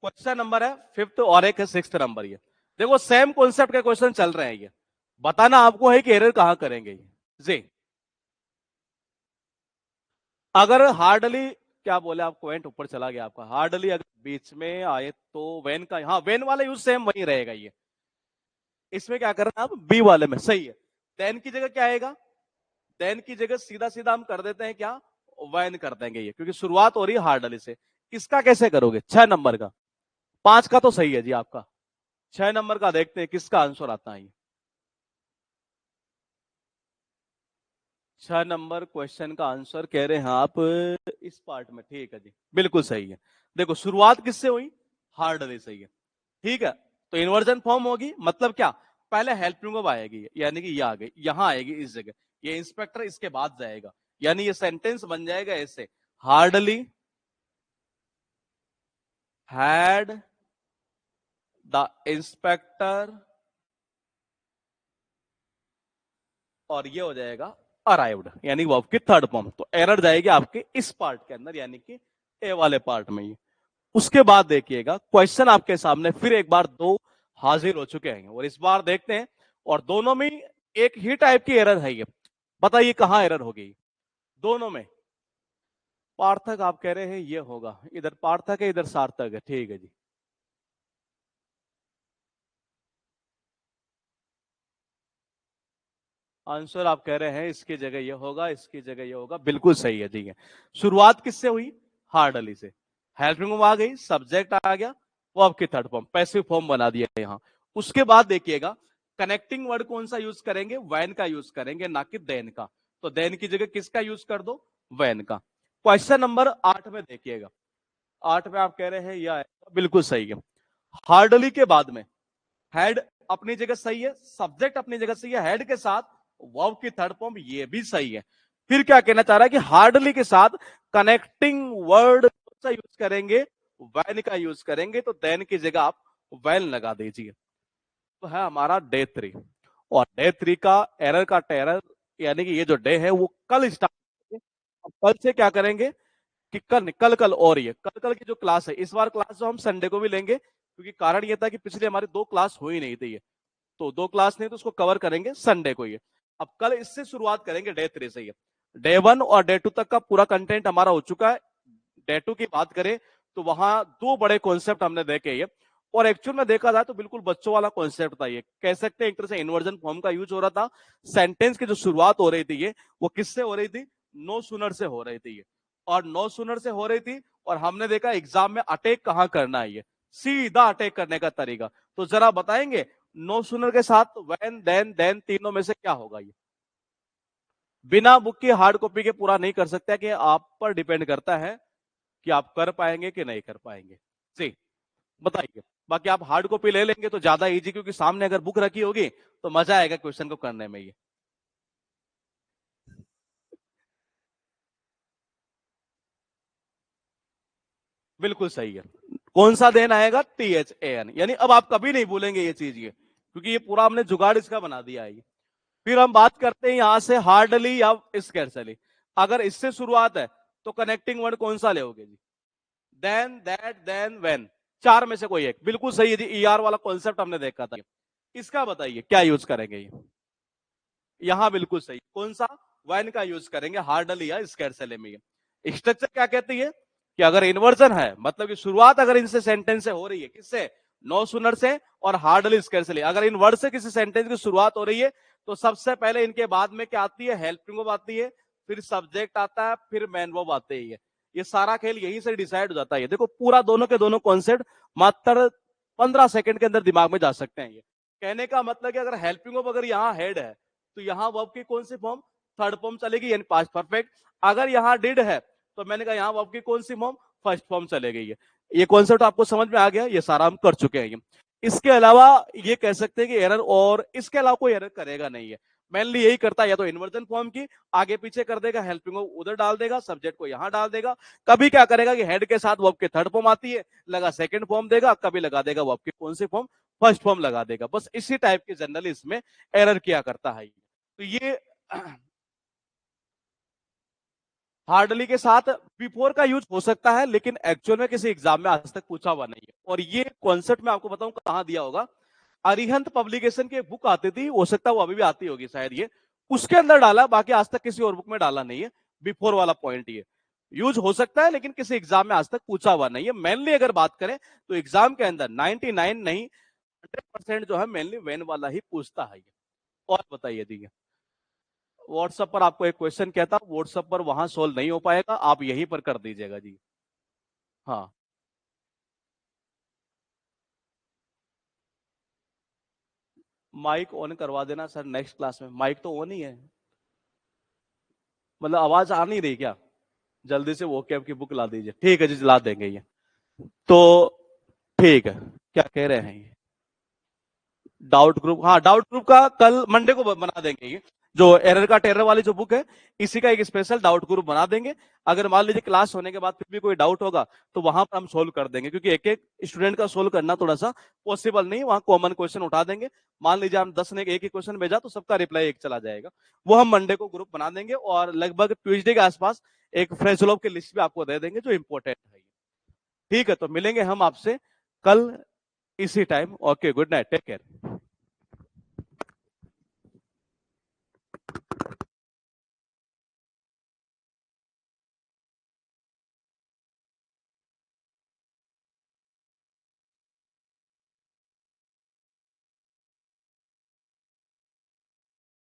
क्वेश्चन नंबर है फिफ्थ और एक है सिक्स्थ नंबर। ये देखो सेम कॉन्सेप्ट के क्वेश्चन चल रहे हैं, ये बताना आपको है कि एरर कहां करेंगे जी। अगर हार्डली, क्या बोले आप, पॉइंट ऊपर चला गया आपका, हार्डली अगर बीच में आए तो वेन का, हाँ वेन वाला यूज सेम वही रहेगा ये। इसमें क्या करना आप, बी वाले में सही है। देन की जगह क्या आएगा, देन की जगह सीधा सीधा हम कर देते हैं क्या, वैन कर देंगे ये, क्योंकि शुरुआत हो रही है हार्डली से। इसका कैसे करोगे? 6 नंबर का, 5 का तो सही है जी आपका, 6 नंबर का देखते हैं किसका आंसर आता है। 6 नंबर क्वेश्चन का आंसर कह रहे हैं आप इस पार्ट में, ठीक है जी, बिल्कुल सही है। देखो शुरुआत किससे हुई? हार्डली सही है, ठीक है। तो इन्वर्जन फॉर्म होगी, मतलब क्या? पहले हेल्पिंग वर्ब आएगी, यानी कि ये आ गई, यहां आएगी इस जगह, ये इंस्पेक्टर इसके बाद जाएगा, यानी ये सेंटेंस बन जाएगा ऐसे, हार्डली हैड द इंस्पेक्टर, और ये हो जाएगा अराइव्ड, यानी वर्ब की थर्ड फॉर्म। तो एरर जाएगी आपके इस पार्ट के अंदर, यानी कि ए वाले पार्ट में ही। उसके बाद देखिएगा क्वेश्चन आपके सामने फिर एक बार दो हाजिर हो चुके हैं, और इस बार देखते हैं, और दोनों में एक ही टाइप की एरर है। ये बताइए कहां एरर होगी दोनों में? पार्थक आप कह रहे हैं ये होगा, इधर पार्थक है इधर सार्थक है, ठीक है जी। आंसर आप कह रहे हैं इसकी जगह ये होगा, इसकी जगह ये होगा, बिल्कुल सही है, ठीक है। शुरुआत किससे हुई? हार्डली से, हेल्पिंग वर्ब आ गई, सब्जेक्ट आ गया, वो आपकी थर्ड फॉर्म, पैसिव फॉर्म बना दिया यहां। उसके बाद देखिएगा कनेक्टिंग वर्ड कौन सा यूज करेंगे? वैन का यूज करेंगे, ना कि देन का। तो देन की जगह किसका यूज कर दो? वैन का। क्वेश्चन नंबर 8 में देखिएगा, 8 में आप कह रहे हैं यह, बिल्कुल सही है। हार्डली के बाद में हेड अपनी जगह सही है, सब्जेक्ट अपनी जगह सही है, हेड के साथ वर्ब की थर्ड फॉर्म, ये भी सही है। फिर क्या कहना चाह रहा है कि हार्डली के साथ कनेक्टिंग वर्ड कौन सा यूज करेंगे? वैन का यूज करेंगे, तो देन की जगह आप वैन लगा दीजिए। तो है हमारा डे 3, और डे 3 का एरर का टेरर, यानी कि ये जो डे है वो कल स्टार्ट, कल से क्या करेंगे कि कल कल कल, और ये कल कल की जो क्लास है, इस बार क्लास जो हम संडे को भी लेंगे, क्योंकि कारण ये था कि पिछले हमारी 2 क्लास हो ही नहीं थी, तो 2 क्लास नहीं तो उसको कवर करेंगे संडे को ये। अब कल इससे शुरुआत करेंगे डे 3 से। ये डे 1 और डे 2 तक का पूरा कंटेंट हमारा हो चुका है। डे 2 की बात करें तो वहां 2 बड़े कॉन्सेप्ट हमने देखे ये, और एक्चुअल में देखा जाए तो बिल्कुल बच्चों वाला कॉन्सेप्ट था ये, कह सकते हैं एक तरह से इन्वर्जन फॉर्म का यूज हो रहा था। सेंटेंस की जो शुरुआत हो रही थी ये, वो किससे हो रही थी? नो सुनर से हो रही थी ये, और नो सुनर से हो रही थी, और हमने देखा एग्जाम में अटैक कहां करना है, ये सीधा अटैक करने का तरीका। तो जरा बताएंगे नो सुनर के साथ व्हेन देन तीनों में से क्या होगा? ये बिना बुक की हार्ड कॉपी के पूरा नहीं कर सकते, कि आप पर डिपेंड करता है कि आप कर पाएंगे कि नहीं कर पाएंगे। जी बताइए। बाकी आप हार्ड कॉपी ले लेंगे तो ज्यादा इजी, क्योंकि सामने अगर बुक रखी होगी तो मजा आएगा क्वेश्चन को करने में। ये बिल्कुल सही है। कौन सा देन आएगा? THAN, यानी अब आप कभी नहीं भूलेंगे ये चीज, ये क्योंकि ये पूरा हमने जुगाड़ इसका बना दिया है। फिर हम बात करते हैं यहां से हार्डली या स्कैर्सली। अगर इससे शुरुआत है तो कनेक्टिंग वर्ड कौन सा लेोगे जी? देन, दैट, देन, व्हेन, चार में से कोई एक। बिल्कुल सही है जी, ER वाला कॉन्सेप्ट हमने देखा था। इसका बताइए क्या यूज करेंगे? ये यहां बिल्कुल सही, कौन सा? व्हेन का यूज करेंगे हार्डली या स्कैर्सली में। स्ट्रक्चर क्या कहती है कि अगर इन्वर्जन है, मतलब कि शुरुआत अगर इनसे सेंटेंस से हो रही है, किससे? नो सुनर से और हार्डली स्कैर्सली। अगर इन वर्ड से किसी सेंटेंस की शुरुआत हो रही है तो सबसे पहले इनके बाद में क्या आती है? हेल्पिंग वर्ब आती है, फिर सब्जेक्ट आता है, फिर मेन वर्ब आते ही है। ये सारा खेल यहीं से डिसाइड हो जाता है। देखो पूरा दोनों के दोनों कॉन्सेप्ट मात्र 15 सेकंड के अंदर दिमाग में जा सकते हैं। ये कहने का मतलब कि अगर हेल्पिंग वर्ब अगर यहाँ हेड है तो यहाँ वर्ब की कौन सी फॉर्म? थर्ड फॉर्म चलेगी, यानी पास्ट परफेक्ट। अगर यहाँ डिड है तो मैंने कहा यहाँ वर्ब की कौन सी फॉर्म? फर्स्ट फॉर्म चले गई है। ये कॉन्सेप्ट आपको समझ में आ गया? ये सारा हम कर चुके हैं। इसके अलावा ये कह सकते हैं कि एरर, और इसके अलावा कोई एरर करेगा नहीं है। मेनली यही करता है, या तो इन्वर्जन फॉर्म की आगे पीछे कर देगा, हेल्पिंग उधर डाल देगा, सब्जेक्ट को यहां डाल देगा। कभी क्या करेगा कि हेड के साथ वर्ब की थर्ड फॉर्म आती है, लगा सेकंड फॉर्म देगा, कभी लगा देगा वर्ब की कौन सी फॉर्म? फर्स्ट फॉर्म लगा देगा। बस इसी टाइप के जनरली इसमें एरर किया करता है। तो ये हार्डली के साथ बिफोर का यूज हो सकता है, लेकिन एक्चुअल में किसी एग्जाम में आज तक पूछा हुआ नहीं है। और ये कॉन्सेप्ट मैं आपको बताऊं कहां दिया होगा। अरिहंत पब्लिकेशन की एक बुक आती थी, हो सकता है वो अभी भी आती होगी शायद, ये उसके अंदर डाला, बाकी आज तक किसी और बुक में डाला नहीं है। बिफोर वाला पॉइंट ये यूज हो सकता है, लेकिन किसी एग्जाम में आज तक पूछा हुआ नहीं है। मेनली अगर बात करें तो एग्जाम के अंदर 99 नहीं 100% जो है मेनली वेन वाला ही पूछता है। और बताइए दी, व्हाट्सएप पर आपको एक क्वेश्चन कहता, व्हाट्सएप पर वहां सोल्व नहीं हो पाएगा, आप यहीं पर कर दीजिएगा जी। हाँ, माइक ऑन करवा देना सर, नेक्स्ट क्लास में माइक तो ऑन ही है, मतलब आवाज आ नहीं रही क्या? जल्दी से वो कैब की बुक ला दीजिए। ठीक है जी, ला देंगे ये। तो ठीक है, क्या कह रहे हैं ये? डाउट ग्रुप, हाँ डाउट ग्रुप का कल मंडे को बना देंगे ये। जो एरर का टेरर वाली जो बुक है, इसी का एक स्पेशल डाउट ग्रुप बना देंगे। अगर मान लीजिए क्लास होने के बाद फिर भी कोई डाउट होगा तो वहां पर हम सोल्व कर देंगे, क्योंकि एक एक स्टूडेंट का सोल्व करना थोड़ा सा पॉसिबल नहीं, वहां कॉमन क्वेश्चन उठा देंगे। मान लीजिए हम 10 ने एक ही क्वेश्चन भेजा तो सबका रिप्लाई एक चला जाएगा। वो हम मंडे को ग्रुप बना देंगे और लगभग ट्यूजडे के आसपास एक फ्रेश जॉब की लिस्ट भी आपको दे देंगे जो इंपॉर्टेंट है। ठीक है, तो मिलेंगे हम आपसे कल इसी time. Okay, good night, take care.